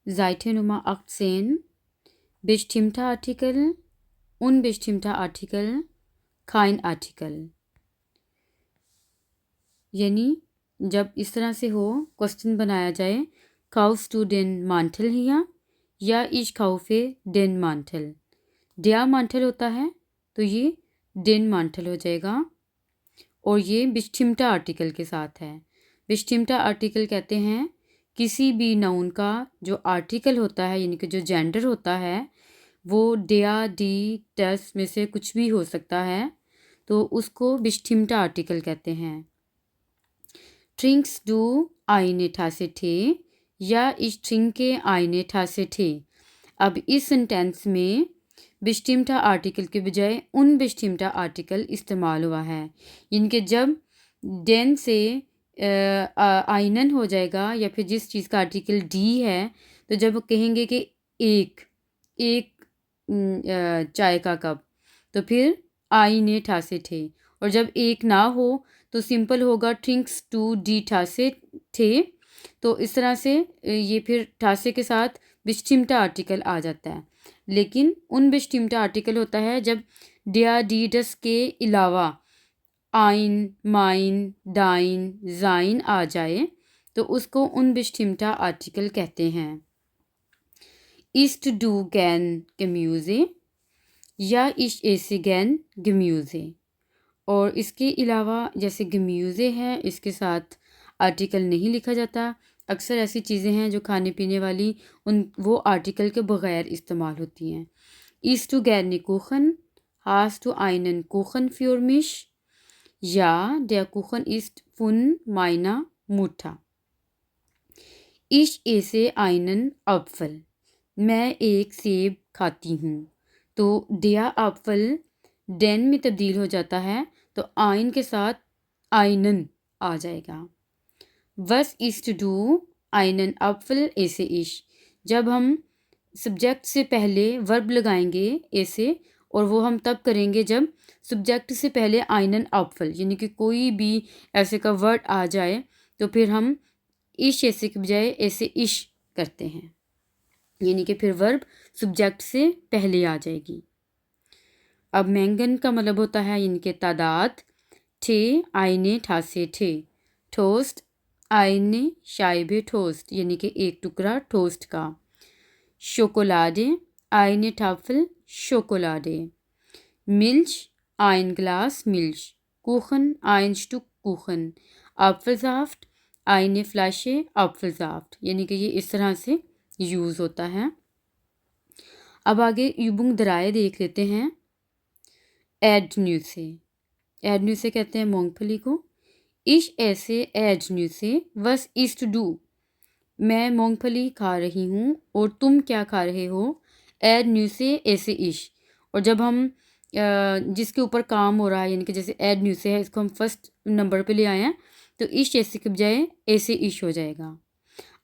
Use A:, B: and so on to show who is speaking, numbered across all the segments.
A: Seite Nummer 18. Bestimmter Artikel, unbestimmter Artikel, kein Artikel. यानी जब इस तरह से हो क्वेश्चन बनाया जाए, kaufst du den Mantel hier या ich kaufe den Mantel. der Mantel होता है तो ये den Mantel हो जाएगा और ये bestimmter आर्टिकल के साथ है. bestimmter आर्टिकल कहते हैं किसी भी नाउन का जो आर्टिकल होता है यानी कि जो जेंडर होता है वो der, die, das में से कुछ भी हो सकता है तो उसको bestimmter आर्टिकल कहते हैं. Trinkst du eine Tasse Tee? या ich trinke eine Tasse Tee. अब इस सेंटेंस में bestimmter आर्टिकल के बजाय unbestimmter आर्टिकल इस्तेमाल हुआ है. इनके जब den से einen हो जाएगा या फिर जिस चीज़ का आर्टिकल डी है तो जब कहेंगे कि एक चाय का कप तो फिर eine Tasse Tee. और जब एक ना हो तो सिंपल होगा ट्रिंक्स टू डी ठासे थे. तो इस तरह से ये फिर ठासे के साथ bestimmter आर्टिकल आ जाता है. लेकिन unbestimmter आर्टिकल होता है जब der, die, das के अलावा ein, mein, dein, sein आ जाए तो उसको unbestimmter आर्टिकल कहते हैं. Isst du gern Gemüse? या ich esse gern Gemüse. और इसके अलावा जैसे gemüse है इसके साथ आर्टिकल नहीं लिखा जाता. अक्सर ऐसी चीज़ें हैं जो खाने पीने वाली वो आर्टिकल के बगैर इस्तेमाल होती हैं. Isst du gerne Kuchen? Hast du einen Kuchen für mich? Ja, der Kuchen ist von meiner Mutter. Ich esse einen Apfel. मैं एक सेब खाती हूँ. तो der Apfel den में तब्दील हो जाता है तो ein के साथ einen आ जाएगा. Was isst du einen Apfel esse ich? जब हम सब्जेक्ट से पहले वर्ब लगाएंगे ऐसे और वो हम तब करेंगे जब सब्जेक्ट से पहले einen Apfel यानी कि कोई भी ऐसे का वर्ड आ जाए तो फिर हम इश ऐसे के बजाय ऐसे इश करते हैं यानी कि फिर वर्ब सब्जेक्ट से पहले आ जाएगी. अब मैंगन का मतलब होता है इनके तादाद. Tee, eine Tasse Tee. Toast, eine Scheibe Toast यानी कि एक टुकड़ा टोस्ट का. Schokolade, eine Tafel Schokolade. Milch, ein Glas Milch. Kuchen, ein Stück Kuchen. Apfelsaft, eine Flasche Apfelsaft यानी कि ये इस तरह से यूज़ होता है. अब आगे Übung 3 देख लेते हैं. Erdnüsse. Erdnüsse कहते हैं मूंगफली को. Ich esse Erdnüsse. Was isst du? मैं मूंगफली खा रही हूँ और तुम क्या खा रहे हो? Erdnüsse esse ich. और जब हम जिसके ऊपर काम हो रहा है यानी कि जैसे Erdnüsse है इसको हम फर्स्ट नंबर पे ले आए हैं तो ich esse के बजाय esse ich हो जाएगा.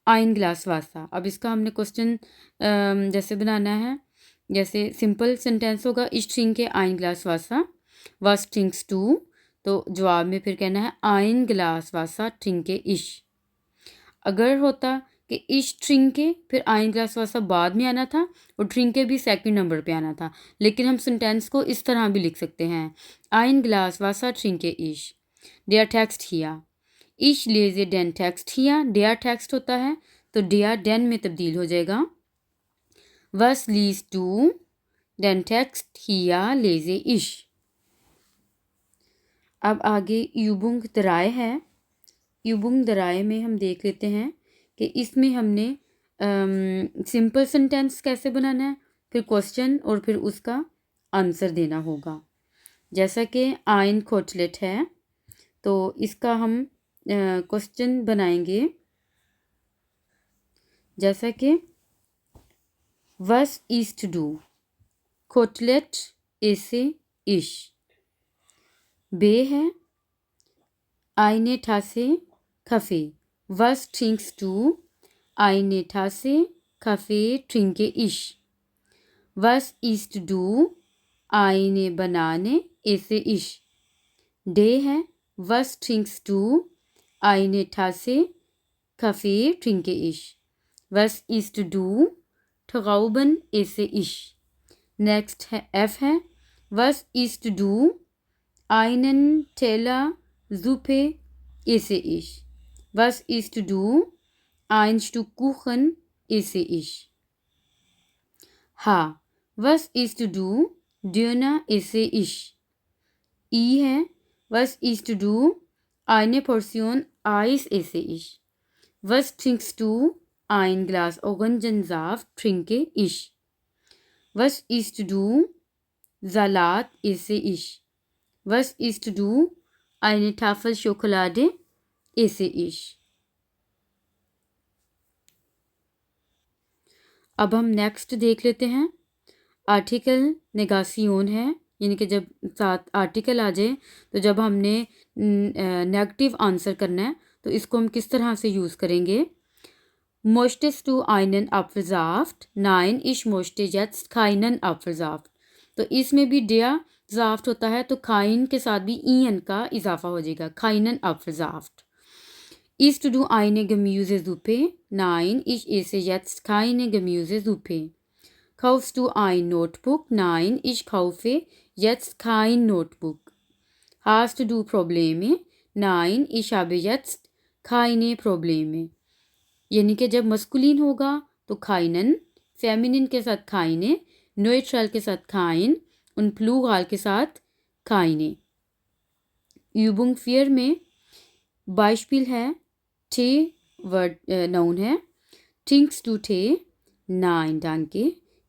A: ein Glas Wasser. अब इसका हमने क्वेश्चन जैसे बनाना है जैसे सिंपल सेंटेंस होगा ich trinke ein Glas Wasser. Was trinkst du? तो जवाब में फिर कहना है ein Glas Wasser trinke ich. अगर होता कि ich trinke फिर ein Glas Wasser बाद में आना था और trinke भी सेकंड नंबर पे आना था लेकिन हम सेंटेंस को इस तरह भी लिख सकते हैं ein Glas Wasser trinke ich. Der Text hier. Ich lese den Text hier. Der Text होता है तो der den में तब्दील हो जाएगा. Was liest du? Den Text hier lese ich. अब आगे Übung 3 है. Übung 3 में हम देख लेते हैं कि इसमें हमने सिंपल सेंटेंस कैसे बनाना है फिर क्वेश्चन और फिर उसका आंसर देना होगा. जैसा कि ein Kotelett है तो इसका हम क्वेश्चन बनाएंगे जैसा कि Was isst du? Kotelett esse ich. B है eine Tasse Kaffee. Was trinkst du? Eine Tasse Kaffee trinke ich. Was isst du? Eine Banane esse ich. D है Was trinkst du? Eine Tasse Kaffee trinke ich. Was isst du? Trauben esse ich. Next है F है. Was isst du? Einen Teller Suppe esse ich. Was isst du? Ein Stück Kuchen esse ich. H. Was isst du? Döner esse ich. I है. Was isst du? Eine Portion Eis esse ich. Was trinkst du? Ein Glas Orangensaft trinke ich. Was isst du? Salat esse ich. Was isst du? Eine Tafel Schokolade esse ich. अब हम next देख लेते हैं. Article नेगासियोन है, यानी कि जब साथ आर्टिकल आ जाए तो जब हमने नेगेटिव आंसर करना है तो इसको हम किस तरह से यूज़ करेंगे. Möchtest du einen Apfelsaft? Nein, ich möchte jetzt keinen Apfelsaft. तो इसमें भी der Saft होता है तो kein के साथ भी en का इजाफा हो जाएगा. Keinen Apfelsaft. Isst du eine Gemüsesuppe? Nein, ich esse jetzt keine Gemüsesuppe. Kaufst du ein Notebook? Nein, ich kaufe jetzt kein Notebook. Hast du Probleme? Nein, ich habe jetzt keine Probleme. यानी कि जब masculine होगा तो खाइनन, feminine के साथ खाइने, neutral के साथ खाइन और प्लूराल के साथ खाइने. Übung 4 में Beispiel है. Tee वर्ड नाउन है. Trinkst du Tee? Nein, danke.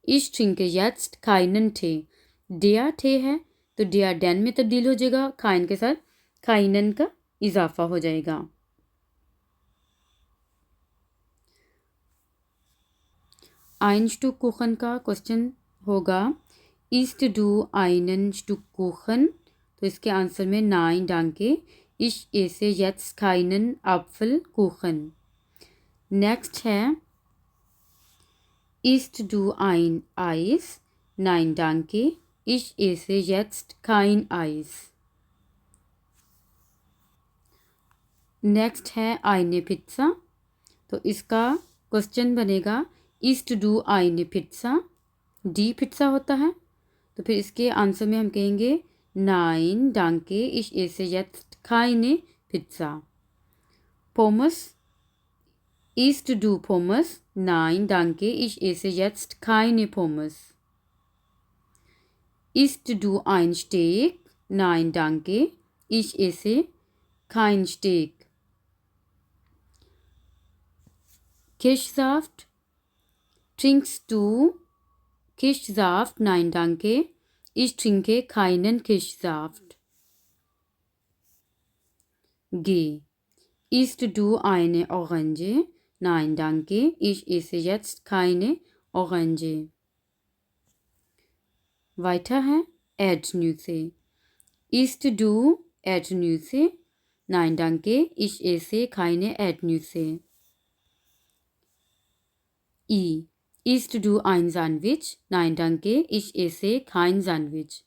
A: Ich trinke jetzt keinen Tee. Der Tee है तो der den में तब्दील हो जाएगा. खाइन के साथ खाइनन का इजाफा हो जाएगा. ein Stück Kuchen का क्वेश्चन होगा. Isst du einen Stück Kuchen? तो इसके आंसर में nein danke. Ich esse jetzt keinen Apfelkuchen. Next है Isst du ein Eis? Nein danke. Ich esse jetzt kein Eis. Next है eine Pizza. तो इसका question बनेगा Isst du eine Pizza? Die Pizza होता है तो फिर इसके आंसर में हम कहेंगे Nein, danke, ich esse jetzt keine Pizza. Pommes. Isst du Pommes? Nein, danke, ich esse jetzt keine Pommes. Isst du ein Steak? Nein, danke, ich esse kein Steak. Kirschsaft. Trinkst du Kirschsaft? Nein, danke. Ich trinke keinen Kirschsaft. G. Isst du eine Orange? Nein, danke. Ich esse jetzt keine Orange. Weiter है Erdnüsse. Isst du Erdnüsse? Nein, danke. Ich esse keine Erdnüsse. I. Isst du ein Sandwich? Nein, danke, ich esse kein Sandwich.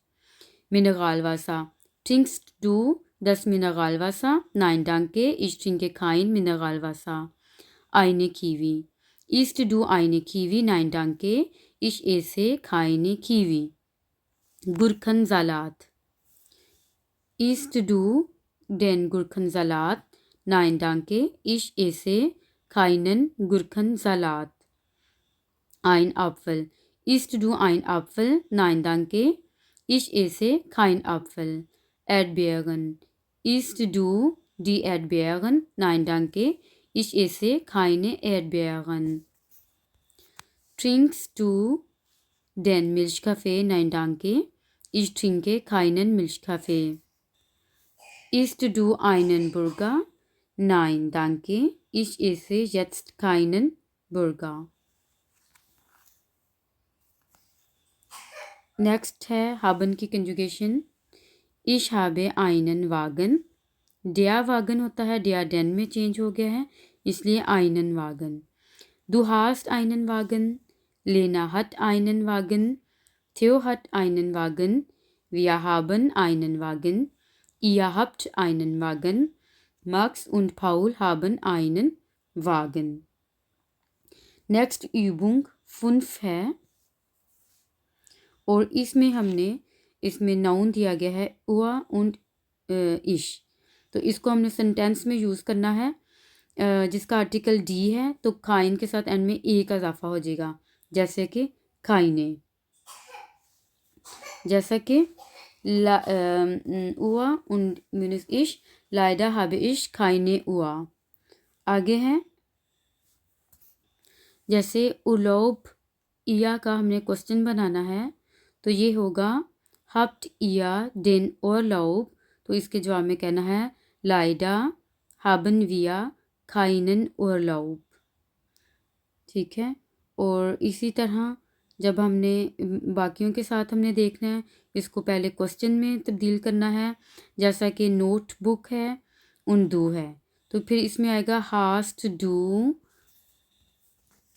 A: Mineralwasser. Trinkst du das Mineralwasser? Nein, danke, ich trinke kein Mineralwasser. Eine Kiwi. Isst du eine Kiwi? Nein, danke, ich esse keine Kiwi. Gurkensalat. Isst du den Gurkensalat? Nein, danke, ich esse keinen Gurkensalat. Ein Apfel. Isst du ein Apfel? Nein, danke. Ich esse kein Apfel. Erdbeeren. Isst du die Erdbeeren? Nein, danke. Ich esse keine Erdbeeren. Trinkst du den Milchkaffee? Nein, danke. Ich trinke keinen Milchkaffee. Isst du einen Burger? Nein, danke. Ich esse jetzt keinen Burger. Next है haben की conjugation. Ich habe einen Wagen. Der Wagen होता है der den में change हो गया है इसलिए einen Wagen. Du hast einen Wagen. Lena hat einen Wagen. Theo hat einen Wagen. Wir haben einen Wagen. Ihr habt einen Wagen. Max und Paul haben einen Wagen. Next यूबुंग 5 है और इसमें noun दिया गया है उआ und इश। तो इसको हमने सेंटेंस में यूज़ करना है जिसका आर्टिकल डी है, तो खाइन के साथ एंड में ए का इजाफा हो जाएगा, जैसे कि खाइने, जैसा कि उआ und minus ich leider habe ich keine Uhr। आगे है जैसे उलौब इया का हमने क्वेश्चन बनाना है, तो ये होगा habt ihr den Urlaub, तो इसके जवाब में कहना है leider haben wir keinen Urlaub। ठीक है। और इसी तरह जब हमने बाकियों के साथ हमने देखना है, इसको पहले क्वेश्चन में तब्दील करना है, जैसा कि नोटबुक है उन है, तो फिर इसमें आएगा हास्ट डू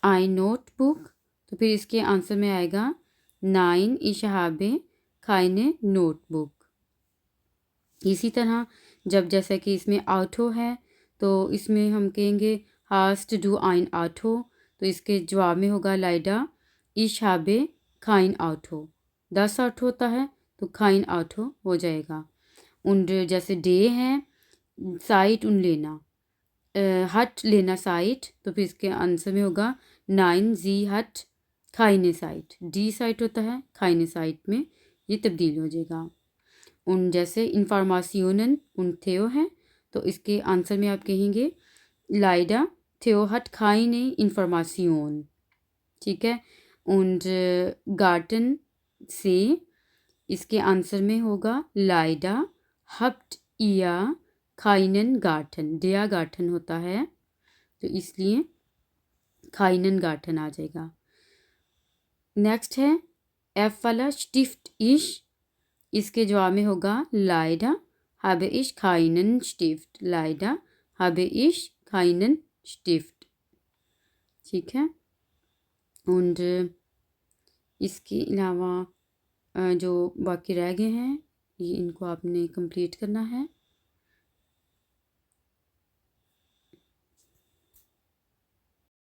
A: आई नोटबुक, तो फिर इसके आंसर में आएगा 9 ich habe keine नोटबुक। इसी तरह जब जैसा कि इसमें ऑटो है, तो इसमें हम कहेंगे हास्ट डू आइन ऑटो, तो इसके जवाब में होगा lidar ich habe kein auto. 10 auto होता है तो kein ऑटो हो जाएगा। उन जैसे डे है साइट उन लेना हट लेना साइट, तो फिर इसके आंसर में होगा 9 जी हट keine साइट। डी साइट होता है, keine साइट में ये तब्दील हो जाएगा। उन जैसे इंफॉर्मासियोनन उन थियो है, तो इसके आंसर में आप कहेंगे लाइडा थियो हट keine इंफॉर्मासियोन। ठीक है। उन गार्टन से इसके आंसर में होगा लाइडा हब्ट इया खाइनन गार्टन, डिया गार्टन होता है तो इसलिए खाइनन गार्टन आ जाएगा। नेक्स्ट है एफ वाला स्टिफ्ट इश, इसके जवाब में होगा lidar habe ich keinen Stift, lidar habe ich keinen Stift। ठीक है। और इसके अलावा जो बाकी रह गए हैं ये इनको आपने कंप्लीट करना है।